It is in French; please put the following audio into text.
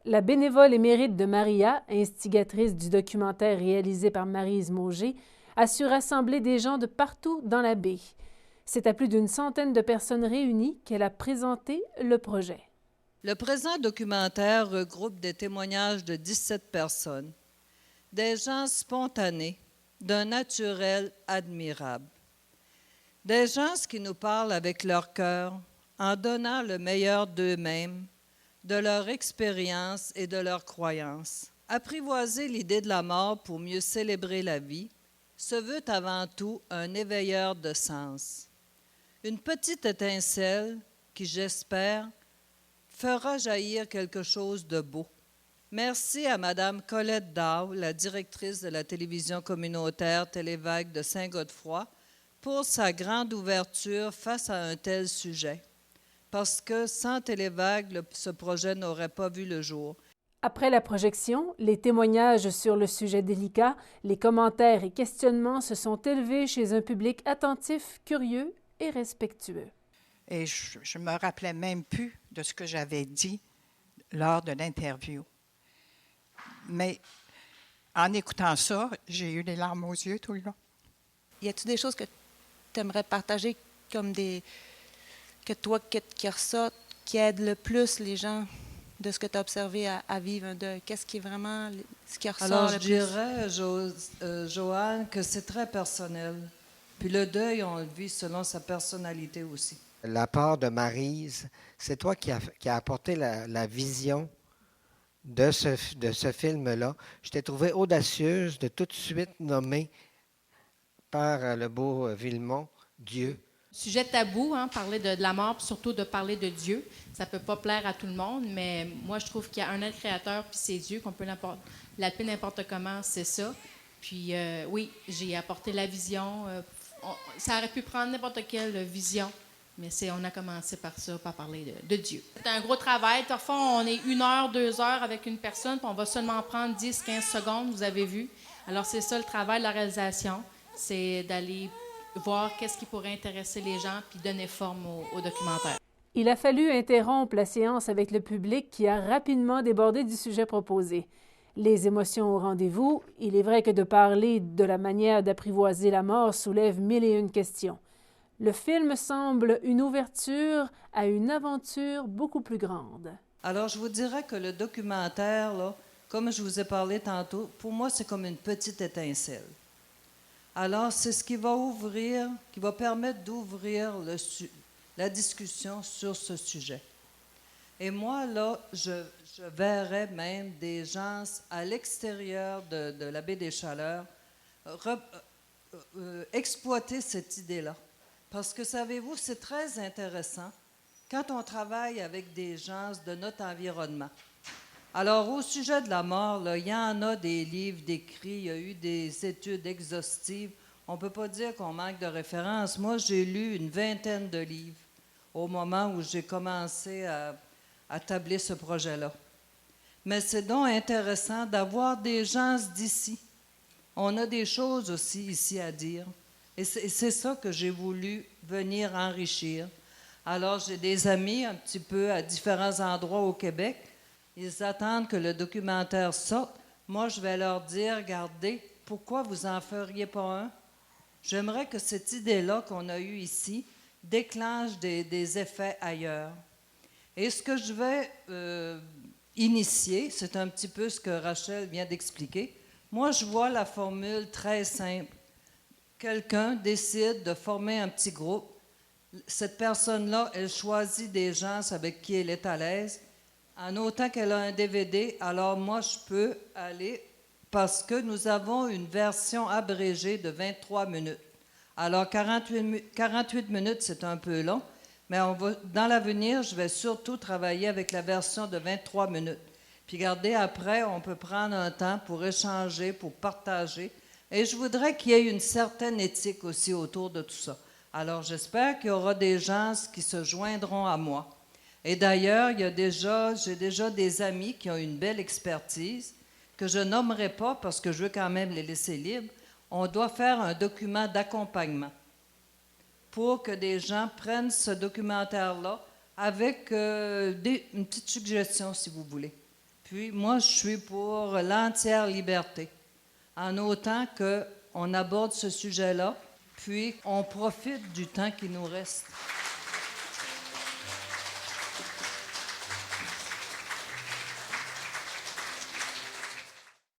La bénévole émérite de Maria, instigatrice du documentaire réalisé par Maryse Mauger, a su rassembler des gens de partout dans la baie. C'est à plus d'une centaine de personnes réunies qu'elle a présenté le projet. Le présent documentaire regroupe des témoignages de 17 personnes, des gens spontanés, d'un naturel admirable. Des gens qui nous parlent avec leur cœur, en donnant le meilleur d'eux-mêmes, de leur expérience et de leurs croyances. Apprivoiser l'idée de la mort pour mieux célébrer la vie se veut avant tout un éveilleur de sens. Une petite étincelle qui, j'espère, fera jaillir quelque chose de beau. Merci à Mme Colette Dawe, la directrice de la télévision communautaire Télévague de Saint-Godefroy, pour sa grande ouverture face à un tel sujet. Parce que sans Télévague, ce projet n'aurait pas vu le jour. Après la projection, les témoignages sur le sujet délicat, les commentaires et questionnements se sont élevés chez un public attentif, curieux et respectueux. Et je me rappelais même plus de ce que j'avais dit lors de l'interview. Mais en écoutant ça, j'ai eu des larmes aux yeux tout le long. Y a-t-il des choses que tu aimerais partager comme que toi, qui ressortent, qui aident le plus les gens de ce que tu as observé à vivre un deuil? Qu'est-ce qui est vraiment ce qui ressort Alors, le je dirais, Joanne, que c'est très personnel. Puis le deuil, on le vit selon sa personnalité aussi. La part de Maryse, c'est toi qui a apporté la vision de ce film-là. Je t'ai trouvé audacieuse de tout de suite nommer par le beau Villemont Dieu. Sujet tabou, hein, parler de la mort, puis surtout de parler de Dieu. Ça ne peut pas plaire à tout le monde, mais moi, je trouve qu'il y a un être créateur, puis c'est Dieu, qu'on peut l'appeler n'importe comment, c'est ça. Puis oui, j'ai apporté la vision. Ça aurait pu prendre n'importe quelle vision, mais on a commencé par ça, par parler de Dieu. C'est un gros travail. Parfois, on est 1 heure, 2 heures avec une personne, puis on va seulement prendre 10, 15 secondes, vous avez vu. Alors, c'est ça le travail de la réalisation, c'est d'aller voir qu'est-ce qui pourrait intéresser les gens, puis donner forme au documentaire. Il a fallu interrompre la séance avec le public qui a rapidement débordé du sujet proposé. Les émotions au rendez-vous, il est vrai que de parler de la manière d'apprivoiser la mort soulève 1001 questions. Le film semble une ouverture à une aventure beaucoup plus grande. Alors, je vous dirais que le documentaire, là, comme je vous ai parlé tantôt, pour moi, c'est comme une petite étincelle. Alors, c'est ce qui va ouvrir, qui va permettre d'ouvrir la discussion sur ce sujet. Et moi, là, je verrais même des gens à l'extérieur de la baie des Chaleurs exploiter cette idée-là. Parce que, savez-vous, c'est très intéressant quand on travaille avec des gens de notre environnement. Alors, au sujet de la mort, là, il y en a des livres décrits, il y a eu des études exhaustives. On ne peut pas dire qu'on manque de références. Moi, j'ai lu une 20aine de livres au moment où j'ai commencé à tabler ce projet-là. Mais c'est donc intéressant d'avoir des gens d'ici. On a des choses aussi ici à dire. Et c'est ça que j'ai voulu venir enrichir. Alors, j'ai des amis un petit peu à différents endroits au Québec. Ils attendent que le documentaire sorte. Moi, je vais leur dire, regardez, pourquoi vous n'en feriez pas un? J'aimerais que cette idée-là qu'on a eue ici déclenche des effets ailleurs. Et ce que je vais initier, c'est un petit peu ce que Rachel vient d'expliquer. Moi, je vois la formule très simple. Quelqu'un décide de former un petit groupe. Cette personne-là, elle choisit des gens avec qui elle est à l'aise. En autant qu'elle a un DVD, alors moi, je peux aller parce que nous avons une version abrégée de 23 minutes. Alors, 48 minutes, c'est un peu long, mais dans l'avenir, je vais surtout travailler avec la version de 23 minutes. Puis, regardez, après, on peut prendre un temps pour échanger, pour partager. Et je voudrais qu'il y ait une certaine éthique aussi autour de tout ça. Alors, j'espère qu'il y aura des gens qui se joindront à moi. Et d'ailleurs, j'ai déjà des amis qui ont une belle expertise, que je nommerai pas parce que je veux quand même les laisser libres. On doit faire un document d'accompagnement pour que des gens prennent ce documentaire-là avec une petite suggestion, si vous voulez. Puis moi, je suis pour l'entière liberté, en autant qu'on aborde ce sujet-là, puis on profite du temps qui nous reste.